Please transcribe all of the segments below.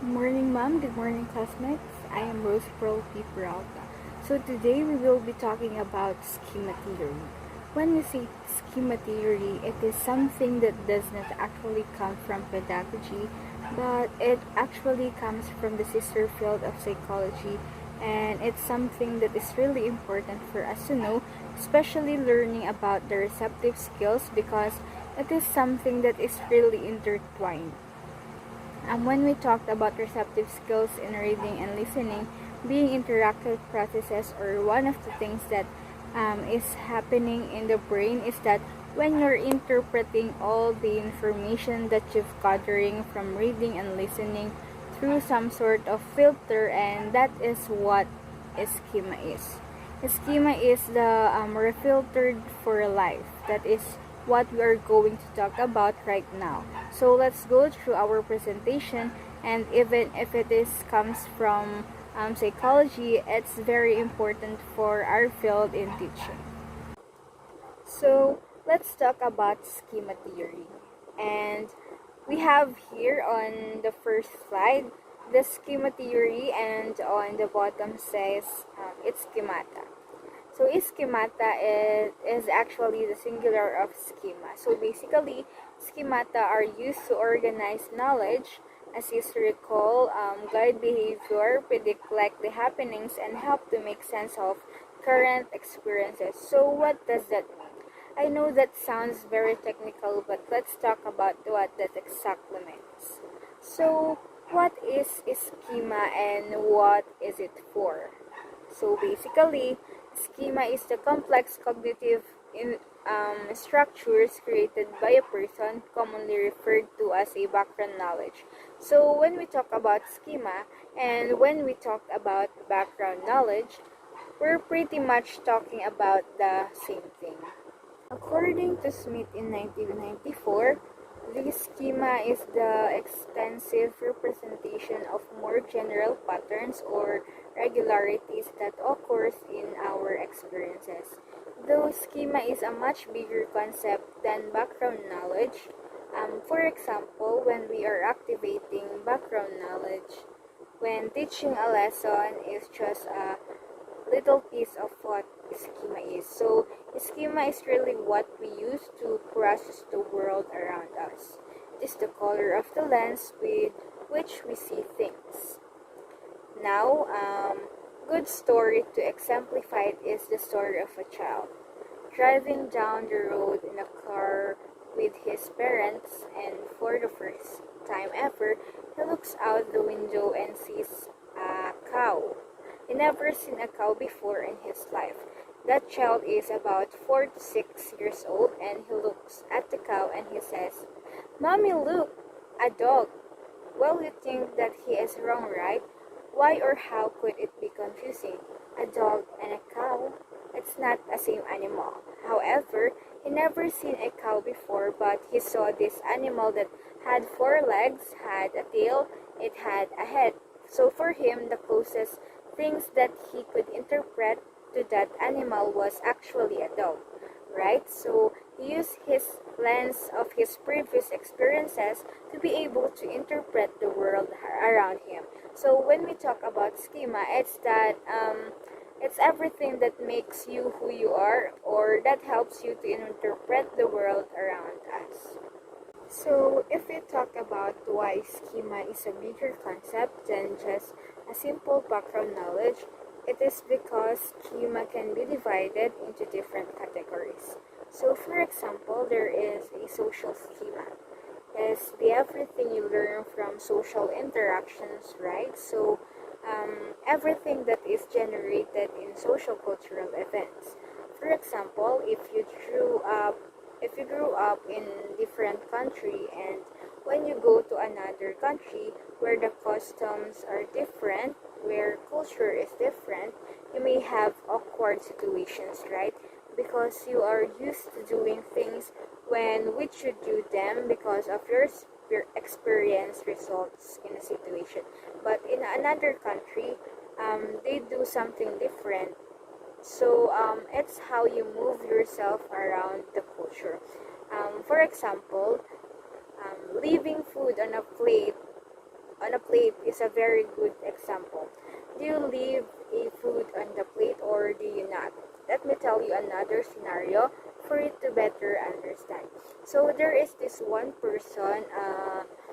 Good morning, ma'am. Good morning, classmates. I am Rose Pearl P. Peralta. So today we will be talking about schema theory. When we say schema theory, it is something that does not actually come from pedagogy, but it actually comes from the sister field of psychology, and it's something that is really important for us to know, especially learning about the receptive skills because it is something that is really intertwined. When we talked about receptive skills in reading and listening being interactive processes, or one of the things that is happening in the brain is that when you're interpreting all the information that you've gathering from reading and listening through some sort of filter, and that is what a schema is. A schema is the refiltered for life. That is what we are going to talk about right now. So let's go through our presentation, and even if it is comes from psychology, it's very important for our field in teaching. So let's talk about schema theory. And we have here on the first slide the schema theory, and on the bottom says it's schemata. So schemata is actually the singular of schema. So basically, schemata are used to organize knowledge, assist recall, guide behavior, predict likely happenings, and help to make sense of current experiences. So what does that mean? I know that sounds very technical, but let's talk about what that exactly means. So what is a schema and what is it for? So basically, schema is the complex cognitive structures created by a person, commonly referred to as a background knowledge. So when we talk about schema and when we talk about background knowledge, we're pretty much talking about the same thing. According to Smith in 1994, the schema is the extensive representation of more general patterns or regularities that occurs in our experiences. Though schema is a much bigger concept than background knowledge, for example, when we are activating background knowledge, when teaching a lesson is just a little piece of what schema is. So schema is really what we use to process the world around us. It is the color of the lens with which we see things. Now, good story to exemplify it is the story of a child driving down the road in a car with his parents, and for the first time ever, he looks out the window and sees a cow. He never seen a cow before in his life. That child is about 4 to 6 years old, and he looks at the cow and he says, "Mommy, look, a dog." Well, you think that he is wrong, right? Why or how could it be confusing? A dog and a cow? It's not the same animal. However, he never seen a cow before, but he saw this animal that had 4 legs, had a tail, it had a head. So for him, the closest things that he could interpret to that animal was actually a dog, right? So he used his lens of his previous experiences to be able to interpret the world around him. So when we talk about schema, it's that it's everything that makes you who you are, or that helps you to interpret the world around us. So, if we talk about why schema is a bigger concept than just a simple background knowledge, it is because schema can be divided into different categories. So, for example, there is a social schema. It's the everything you learn from social interactions, right? So, everything that is generated in social cultural events. For example, if you grew up in different country, and when you go to another country where the customs are different, where culture is different, you may have awkward situations, right? Because you are used to doing things when we should do them because of your experience results in a situation. But in another country, they do something different. So it's how you move yourself around the culture. For example, leaving food on a plate on a plate is a very good example. Do you leave a food on the plate or do you not? Let me tell you another scenario for you to better understand. So there is this one person,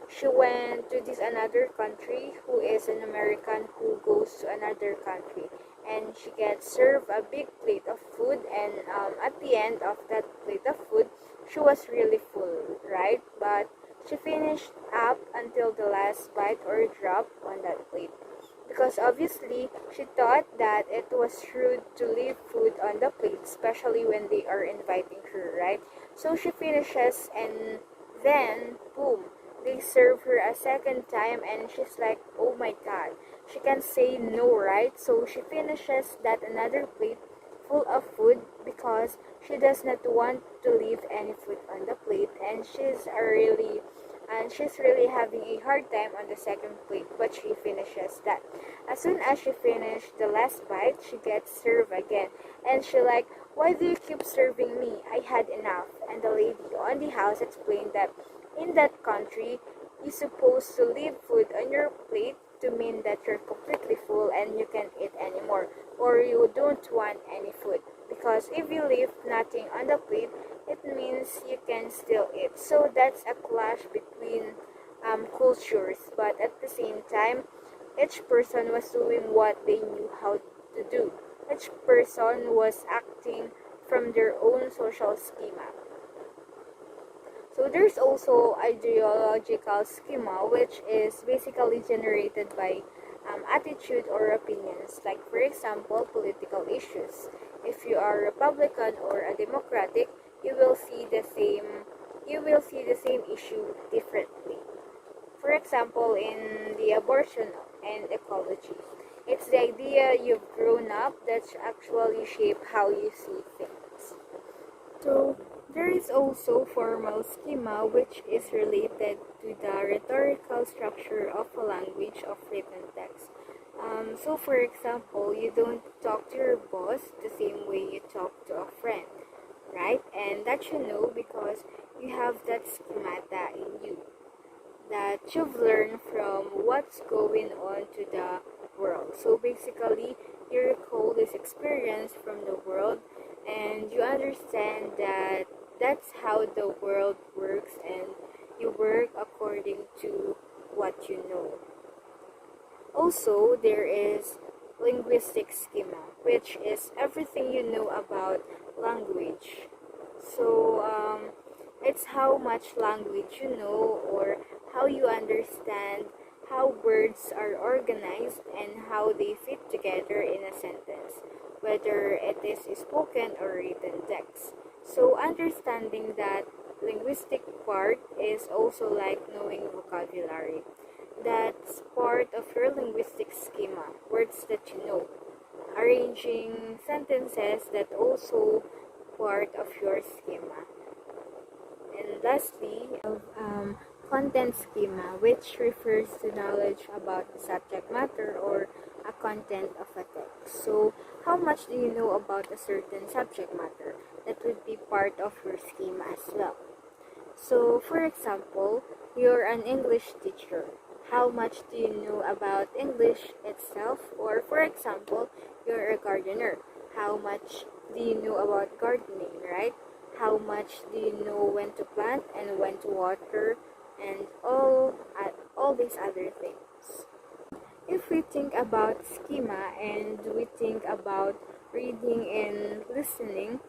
she went to this another country who is an American who goes to another country, and she gets served a big plate of food, and at the end of that plate of food she was really full, right? But she finished up until the last bite or drop on that plate, because obviously she thought that it was rude to leave food on the plate, especially when they are inviting her, right? So she finishes, and then boom, they serve her a second time, and she's like, oh my god, she can say no, right? So she finishes that another plate full of food because she does not want to leave any food on the plate, and she's really having a hard time on the second plate, but she finishes that. As soon as she finished the last bite, she gets served again, and she like, why do you keep serving me? I had enough. And the lady on the house explained that in that country, you're supposed to leave food on your plate to mean that you're completely full and you can't eat anymore, or you don't want any food. Because if you leave nothing on the plate, it means you can still eat. So that's a clash between cultures, but at the same time, each person was doing what they knew how to do. Each person was acting from their own social schema. So there's also ideological schema, which is basically generated by attitude or opinions. Like for example, political issues. If you are Republican or a Democratic, you will see the same issue differently. For example, in the abortion and ecology, it's the idea you've grown up that actually shape how you see things. So there is also formal schema, which is related to the rhetorical structure of a language of written text. So for example, you don't talk to your boss the same way you talk to a friend, right? And that you know because you have that schemata in you that you've learned from what's going on to the world. So basically, you recall this experience from the world, and you understand that that's how the world works, and you work according to what you know. Also, there is linguistic schema, which is everything you know about language. So, it's how much language you know, or how you understand how words are organized and how they fit together in a sentence, whether it is spoken or written text. So, understanding that linguistic part is also like knowing vocabulary. That's part of your linguistic schema, words that you know. Arranging sentences that also part of your schema. And lastly, content schema, which refers to knowledge about the subject matter or a content of a text. So, how much do you know about a certain subject matter? That would be part of your schema as well. So, for example, you're an English teacher. How much do you know about English itself? Or, for example, you're a gardener. How much do you know about gardening, right? How much do you know when to plant and when to water and all these other things? If we think about schema and we think about reading and listening,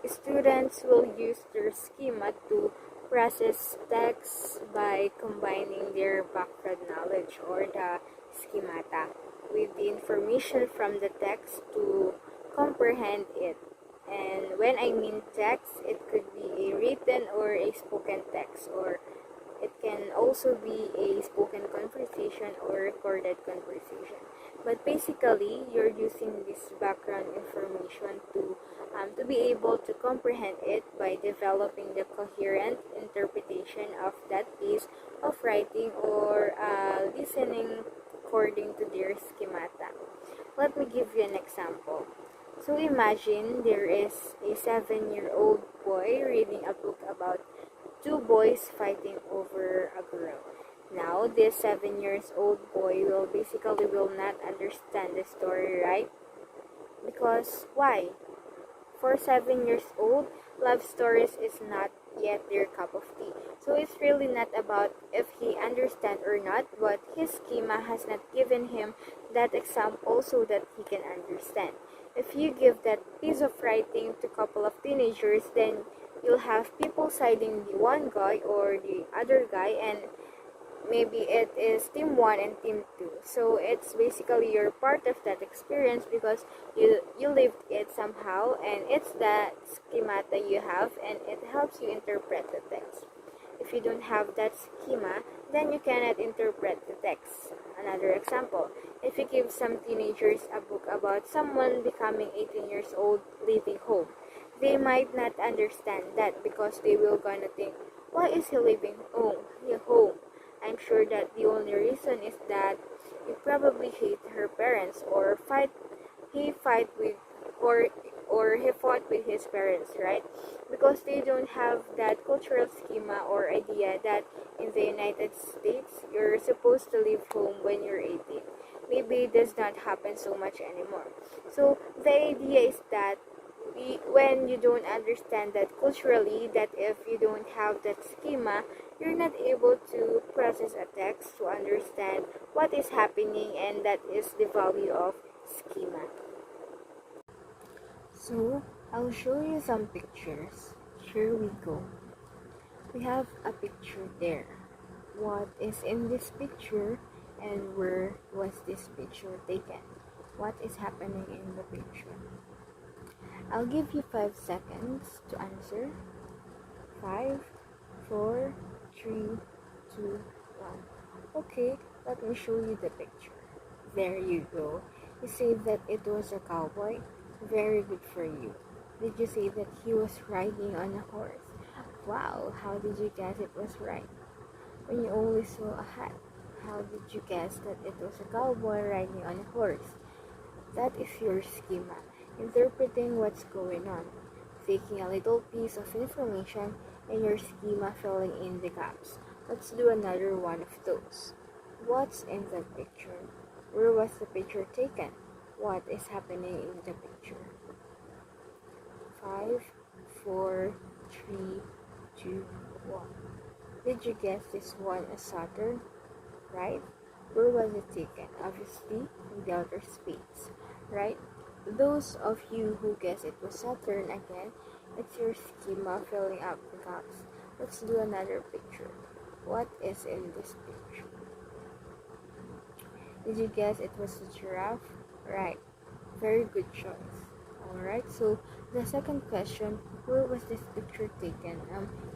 students will use their schema to process text by combining their background knowledge or the schemata with the information from the text to comprehend it. And when I mean text, it could be a written or a spoken text, or it can also be a spoken conversation or recorded conversation. But basically, you're using this background information to be able to comprehend it by developing the coherent interpretation of that piece of writing or listening according to their schemata. Let me give you an example. So imagine there is a 7-year-old boy reading a book about two boys fighting over a girl. Now, this 7 years old boy will not understand the story, right? Because why? For 7 years old, love stories is not yet their cup of tea. So it's really not about if he understands or not, but his schema has not given him that example so that he can understand. If you give that piece of writing to a couple of teenagers, then you'll have people siding the one guy or the other guy, and maybe it is team 1 and team 2, so it's basically you're part of that experience because you lived it somehow, and it's that schema that you have, and it helps you interpret the text. If you don't have that schema, then you cannot interpret the text. Another example, if you give some teenagers a book about someone becoming 18 years old leaving home, they might not understand that because they will gonna think, why is he leaving home? I'm sure that the only reason is that he probably hate her parents, or he fight with or he fought with his parents, right? Because they don't have that cultural schema or idea that in the United States you're supposed to leave home when you're 18. Maybe it does not happen so much anymore. So the idea is that when you don't understand that culturally, that if you don't have that schema, you're not able to process a text to understand what is happening, and that is the value of schema. So, I'll show you some pictures. Here we go. We have a picture there. What is in this picture, and where was this picture taken? What is happening in the picture? I'll give you 5 seconds to answer. 5, 4, 3, 2, 1. Okay, let me show you the picture. There you go. You say that it was a cowboy? Very good for you. Did you say that he was riding on a horse? Wow, how did you guess it was right? When you only saw a hat, how did you guess that it was a cowboy riding on a horse? That is your schema, interpreting what's going on, taking a little piece of information and your schema filling in the gaps. Let's do another one of those. What's in the picture? Where was the picture taken? What is happening in the picture? 5, 4, 3, 2, 1. Did you guess this one is Saturn? Right? Where was it taken? Obviously, in the outer space, right? Those of you who guess it was Saturn, again, it's your schema filling up the gaps. Let's do another picture. What is in this picture? Did you guess it was a giraffe? Right. Very good choice. Alright, so the second question, where was this picture taken?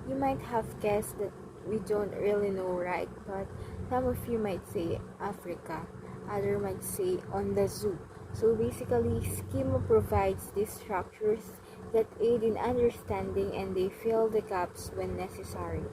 You might have guessed that we don't really know, right? But some of you might say Africa, other might say on the zoo. So basically, schema provides these structures that aid in understanding, and they fill the gaps when necessary.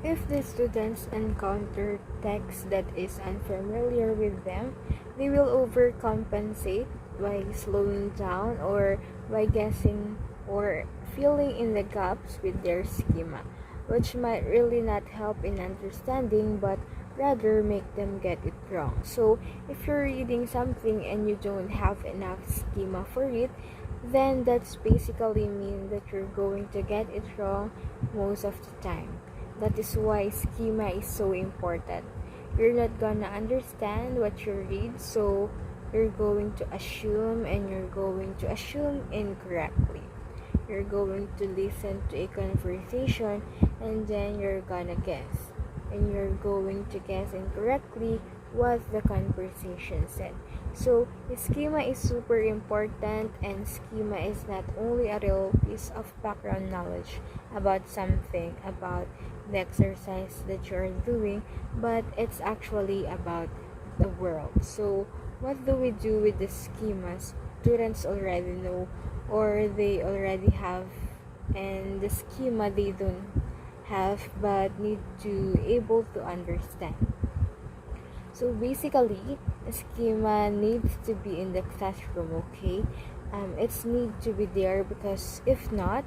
If the students encounter text that is unfamiliar with them, they will overcompensate by slowing down or by guessing or filling in the gaps with their schema, which might really not help in understanding but rather make them get it wrong. So if you're reading something and you don't have enough schema for it, then that's basically mean that you're going to get it wrong most of the time. That is why schema is so important. You're not gonna understand what you read, so you're going to assume, and you're going to assume incorrectly. You're going to listen to a conversation and then you're gonna guess. And you're going to guess incorrectly what the conversation said. So, schema is super important, and schema is not only a real piece of background knowledge about something, about the exercise that you're doing, but it's actually about the world. So, what do we do with the schemas? Students already know, or they already have, and the schema they don't have but need to able to understand. So basically, the schema needs to be in the classroom, okay? It's need to be there, because if not,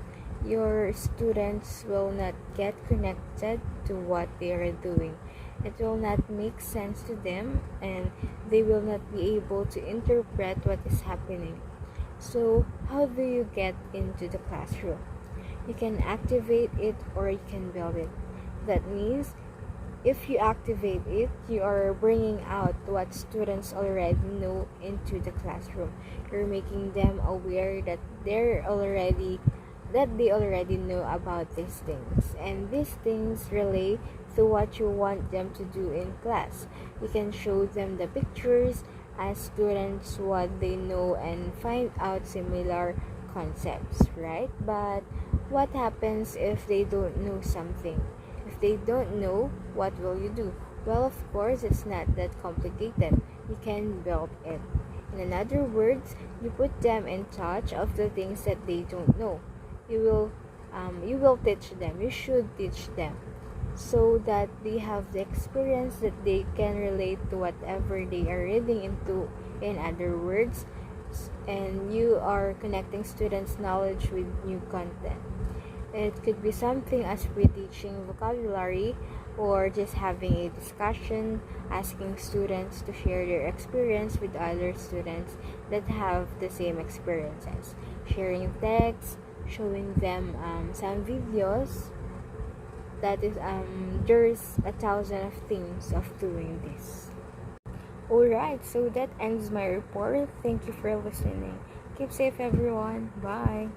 your students will not get connected to what they are doing. It will not make sense to them, and they will not be able to interpret what is happening. So, how do you get into the classroom? You can activate it or you can build it. That means if you activate it, you are bringing out what students already know into the classroom. You're making them aware that they already know about these things, and these things relate to what you want them to do in class. You can show them the pictures, ask students what they know, and find out similar concepts, right? But what happens if they don't know something? If they don't know, what will you do? Well, of course, it's not that complicated. You can build it. In other words, you put them in touch of the things that they don't know. You will teach them. You should teach them so that they have the experience that they can relate to whatever they are reading into. In other words, and you are connecting students' knowledge with new content. It could be something as pre-teaching vocabulary or just having a discussion, asking students to share their experience with other students that have the same experiences, sharing text, showing them some videos. That is, there's a thousand of things of doing this. Alright, so that ends my report. Thank you for listening. Keep safe, everyone. Bye.